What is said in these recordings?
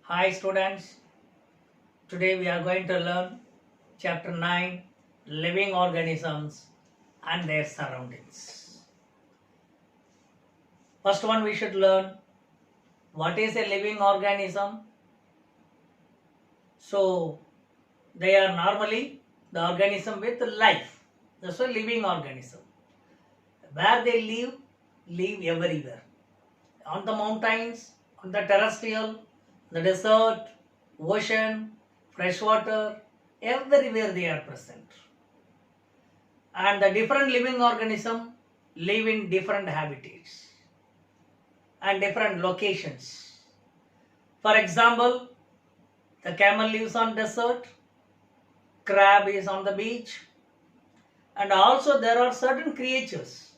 Hi students, today we are going to learn chapter 9 living organisms and their surroundings. First one we should learn what is a living organism. So they are normally the organism with life. That's a living organism. Where they live everywhere. On the mountains, on the terrestrial, the desert, ocean, freshwater, everywhere they are present. And the different living organism live in different habitats and different locations. For example, the camel lives on desert, crab is on the beach, and also there are certain creatures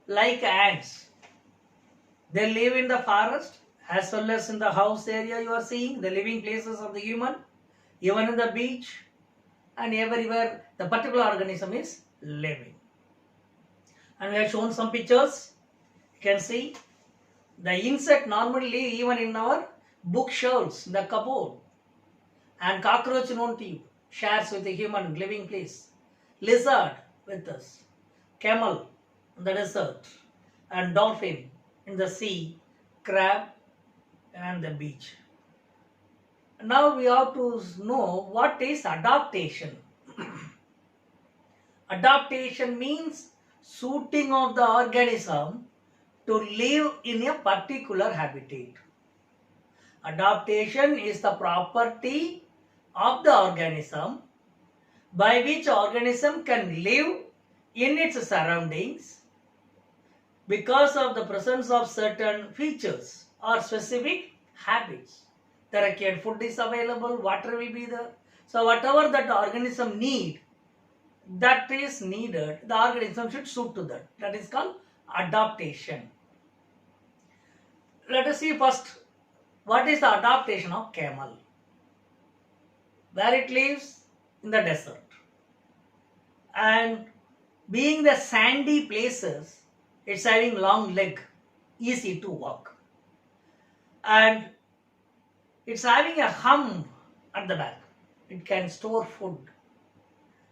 like ants. They live in the forest as well as in the house area you are seeing, the living places of the human, even in the beach and everywhere the particular organism is living. And we have shown some pictures. You can see the insect normally live even in our bookshelves, in the cupboard. And cockroach known to you, shares with the human living place. Lizard with us. Camel in the desert. And dolphin in the sea. Crab and the beach. Now we have to know what is adaptation. Adaptation means suiting of the organism to live in a particular habitat. Adaptation is the property of the organism by which organism can live in its surroundings because of the presence of certain features or specific habits. The required food is available, water will be there. So whatever that organism need, that is needed, the organism should suit to that. That is called adaptation. Let us see first what is the adaptation of camel. Where it lives in the desert. And being the sandy places, it's having long leg, easy to walk. And it's having a hump at the back. It can store food.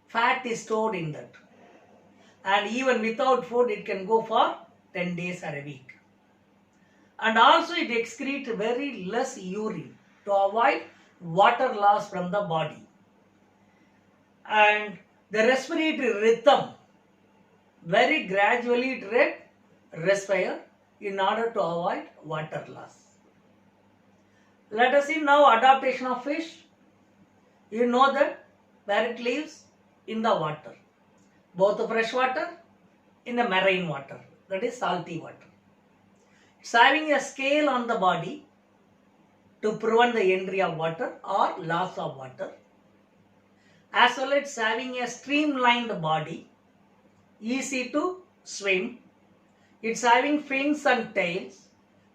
Fat is stored in that. And even without food, it can go for 10 days or a week. And also it excretes very less urine to avoid water loss from the body. And the respiratory rhythm, very gradually it respire in order to avoid water loss. Let us see now adaptation of fish. You know that where it lives in the water, both the fresh water in the marine water, that is salty water. It's having a scale on the body to prevent the entry of water or loss of water. As well as it's having a streamlined body, easy to swim. It's having fins and tails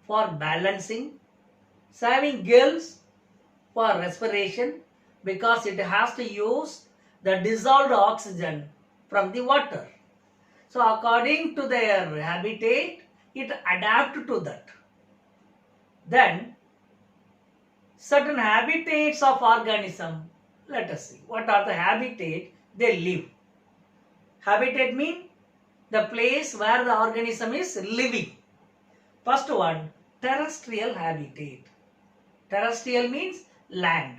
for balancing. It's having gills for respiration because it has to use the dissolved oxygen from the water. So according to their habitat, it adapts to that. Then certain habitats of organism, let us see what are the habitat they live. Habitat mean the place where the organism is living. First one, terrestrial habitat. Terrestrial means land.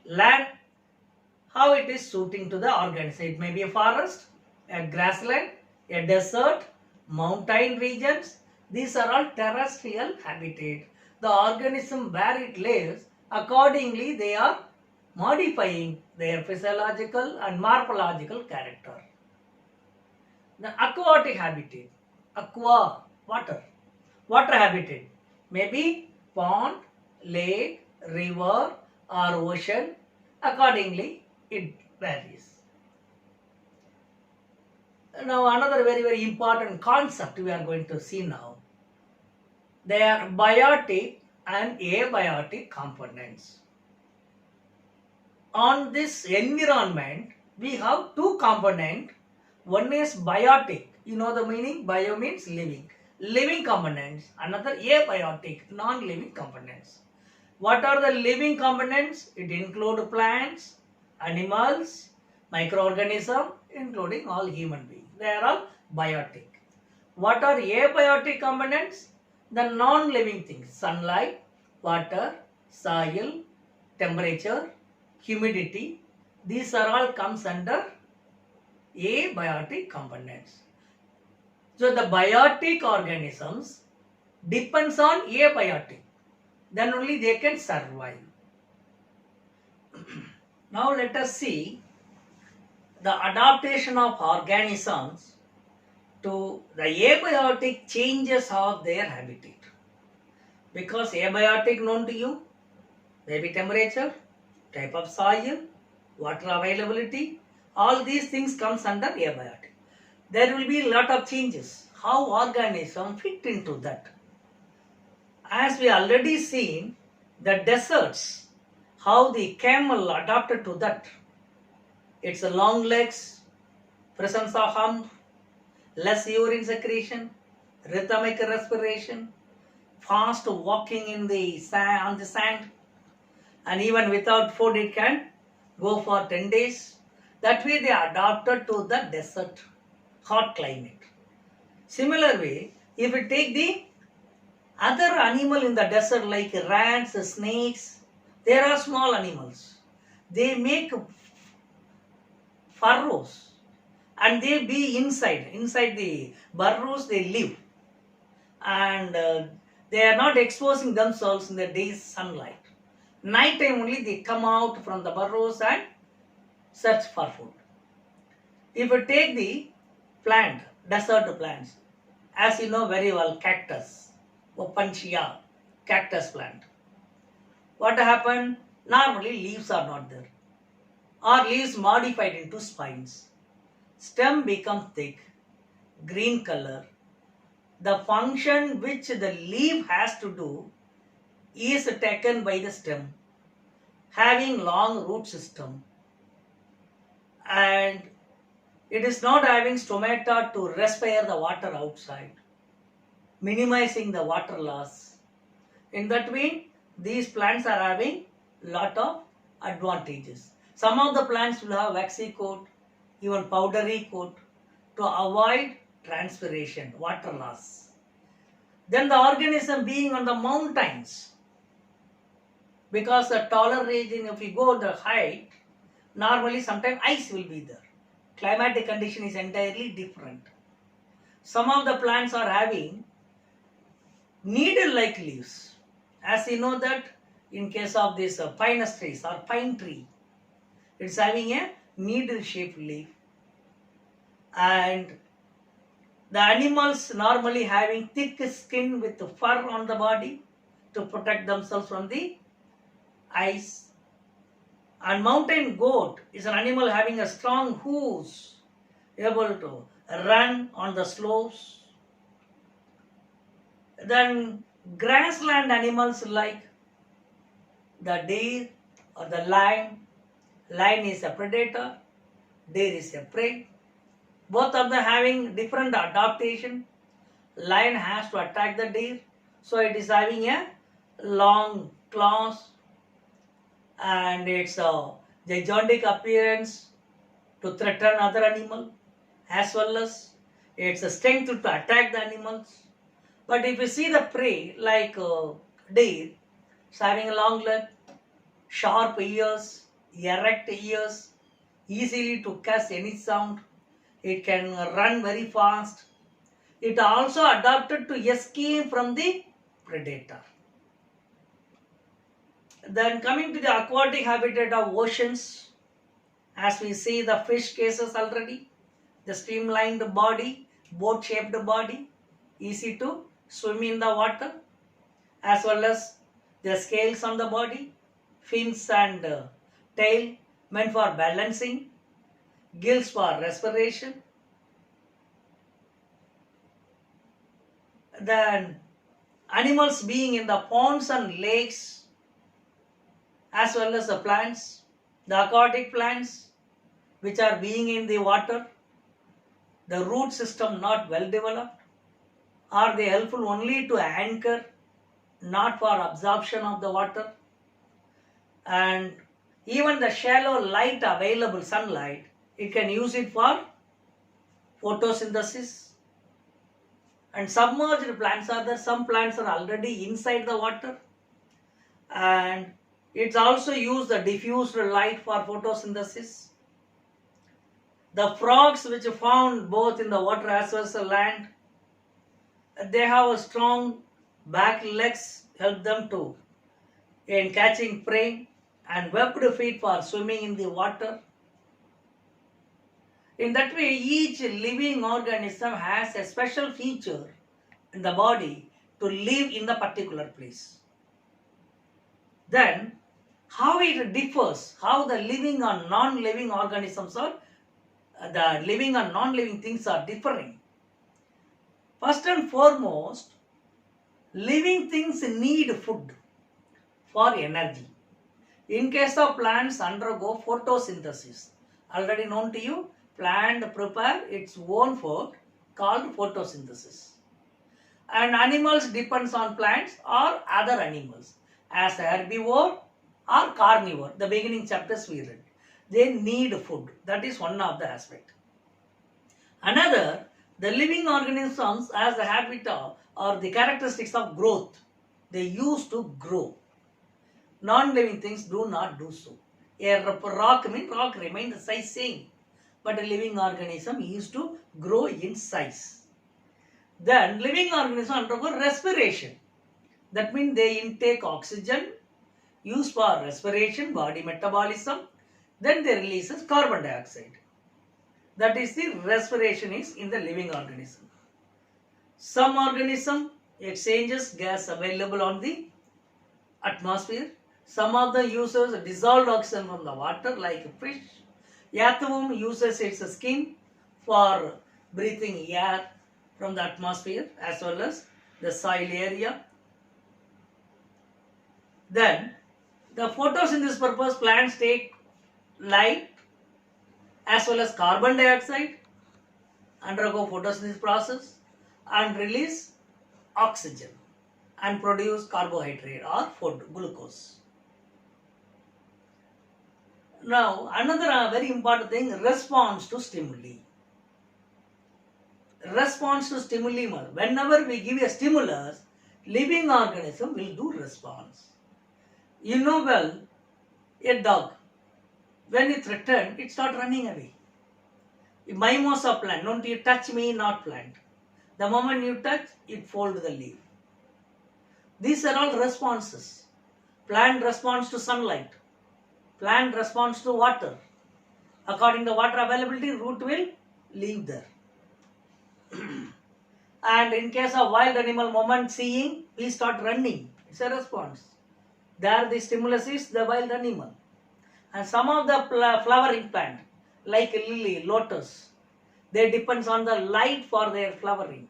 Land, how it is suiting to the organism. It may be a forest, a grassland, a desert, mountain regions. These are all terrestrial habitat. The organism where it lives, accordingly they are modifying their physiological and morphological character. The aquatic habitat, aqua, water, water habitat, maybe pond, lake, river or ocean, accordingly it varies. Now another very important concept we are going to see now. They are biotic and abiotic components. On this environment, we have two components. One is biotic. You know the meaning? Bio means living. Living components. Another abiotic, non-living components. What are the living components? It includes plants, animals, microorganisms, including all human beings. They are all biotic. What are abiotic components? The non-living things: sunlight, water, soil, temperature, humidity. These are all comes under abiotic components. So the biotic organisms depends on abiotic. Then only they can survive. Now let us see the adaptation of organisms to the abiotic changes of their habitat. Because abiotic known to you, maybe temperature, type of soil, water availability, all these things comes under abiotic. There will be a lot of changes. How organisms fit into that. As we already seen, the deserts, how the camel adapted to that. Its long legs, presence of hump, less urine secretion, rhythmic respiration, fast walking in the sand, on the sand, and even without food it can go for 10 days. That way they adapted to the desert, hot climate. Similar way, if we take the other animal in the desert like rats, snakes, they are small animals. They make furrows and they be inside the burrows they live, and they are not exposing themselves in the day's sunlight. Night time only they come out from the burrows and search for food. If you take the plant, desert plants, as you know very well, cactus, Opuntia, cactus plant. What happened? Normally leaves are not there, or leaves modified into spines. Stem becomes thick, green color. The function which the leaf has to do is taken by the stem, having long root system, and it is not having stomata to respire the water outside, minimizing the water loss. In that way, these plants are having lot of advantages. Some of the plants will have waxy coat, even powdery coat, to avoid transpiration, water loss. Then the organism being on the mountains, because the taller region, if you go the height, normally sometimes ice will be there. Climatic condition is entirely different. Some of the plants are having needle-like leaves. As you know that in case of this pinus trees or pine tree, it's having a needle-shaped leaf. And the animals normally having thick skin with fur on the body to protect themselves from the ice. And mountain goat is an animal having a strong hooves, able to run on the slopes. Then grassland animals like the deer or the lion. Lion is a predator, deer is a prey. Both of them having different adaptation. Lion has to attack the deer, so it is having a long claws and its gigantic appearance to threaten other animal, as well as its strength to attack the animals. But if you see the prey like deer, it's having a long leg, sharp ears, erect ears, easily to catch any sound. It can run very fast. It also adapted to escape from the predator. Then coming to the aquatic habitat of oceans, as we see the fish cases already, the streamlined body, boat-shaped body, easy to swim in the water, as well as the scales on the body, fins and tail meant for balancing, gills for respiration. Then animals being in the ponds and lakes, as well as the plants, the aquatic plants which are being in the water, the root system not well developed, are they helpful only to anchor, not for absorption of the water? and even the shallow light available sunlight, it can use it for photosynthesis. And submerged plants are there. Some plants are already inside the water, and it's also used the diffused light for photosynthesis. The frogs which are found both in the water as well as the land, they have a strong back legs, help them to in catching prey, and webbed feet for swimming in the water. In that way, each living organism has a special feature in the body to live in the particular place. Then, how it differs, how the living or non-living organisms are, the living and non-living things are differing. First and foremost, living things need food for energy. In case of plants, undergo photosynthesis. Already known to you, plant prepare its own food called photosynthesis. And animals depends on plants or other animals as herbivore or carnivore. The beginning chapters we read. They need food. That is one of the aspect. Another, the living organisms as the habitat or the characteristics of growth. They used to grow. Non-living things do not do so. A rock means rock remains the size same, but a living organism used to grow in size. Then living organisms undergo respiration. That means they intake oxygen, used for respiration, body metabolism. Then they releases carbon dioxide. That is the respiration is in the living organism. Some organism exchanges gas available on the atmosphere. Some of the uses dissolved oxygen from the water like fish. Earthworm uses its skin for breathing air from the atmosphere as well as the soil area. Then the photosynthesis purpose, plants take light as well as carbon dioxide, undergo photosynthesis process and release oxygen and produce carbohydrate or food, glucose. Now, another very important thing, response to stimuli. Response to stimuli. Whenever we give a stimulus, living organism will do response. You know well, a dog, when it's threatened, it starts running away. Mimosa plant, don't you touch me, not plant. The moment you touch, it folds the leaf. These are all responses. Plant responds to sunlight. Plant responds to water. According to water availability, root will leave there. And in case of wild animal, moment seeing, we start running. It's a response. There the stimulus is the wild animal. And some of the flowering plant, like lily, lotus, they depends on the light for their flowering.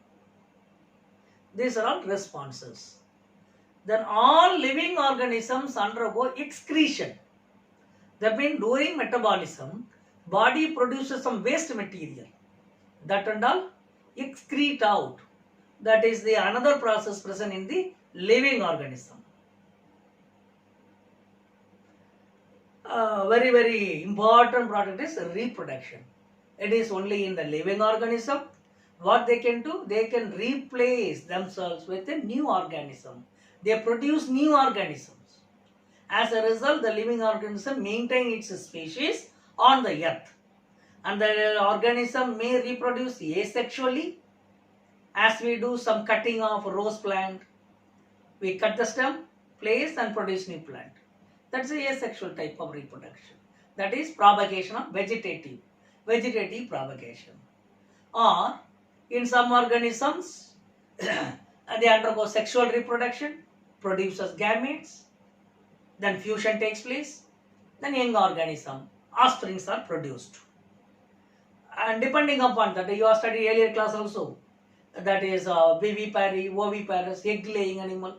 These are all responses. Then all living organisms undergo excretion. That means during metabolism, body produces some waste material. That and all excrete out. That is the another process present in the living organism. Very, very important product is reproduction. It is only in the living organism. What they can do? They can replace themselves with a new organism. They produce new organisms. As a result, the living organism maintains its species on the earth. And the organism may reproduce asexually, as we do some cutting of rose plant. We cut the stem, place and produce new plant. That's the asexual type of reproduction. That is propagation of vegetative propagation. Or in some organisms, they undergo sexual reproduction, produces gametes, then fusion takes place, then young organism, offsprings are produced. And depending upon that, you have studied earlier class also, that is vivipary, oviparous, egg laying animal,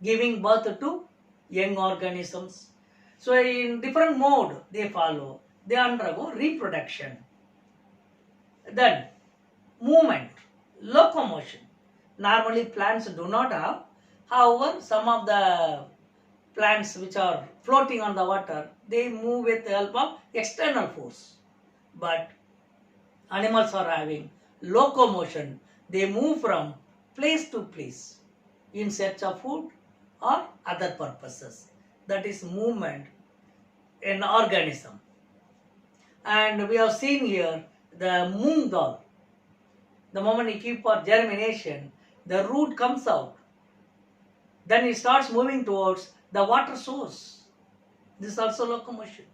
giving birth to young organisms. So in different mode they follow, they undergo reproduction. Then movement, locomotion. Normally plants do not have. However, some of the plants which are floating on the water, they move with the help of external force. But animals are having locomotion. They move from place to place in search of food or other purposes. That is movement in organism. And we have seen here the moong dal. The moment you keep for germination, the root comes out. Then it starts moving towards the water source. This is also locomotion.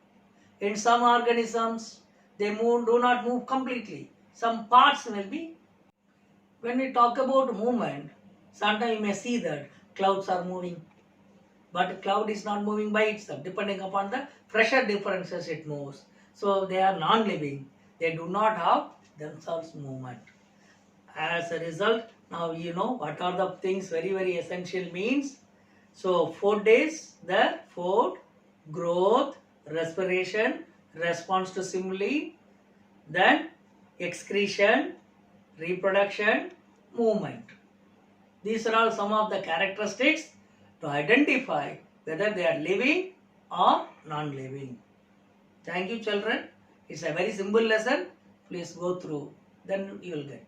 In some organisms, they do not move completely. Some parts will be. When we talk about movement, sometimes you may see that clouds are moving. But cloud is not moving by itself. Depending upon the pressure differences, it moves. So they are non-living. They do not have themselves movement. As a result, now you know what are the things very essential means. So food is the food, growth, respiration, response to stimuli, then excretion, reproduction, movement. These are all some of the characteristics to identify whether they are living or non-living. Thank you, children. It's a very simple lesson. Please go through, then you will get.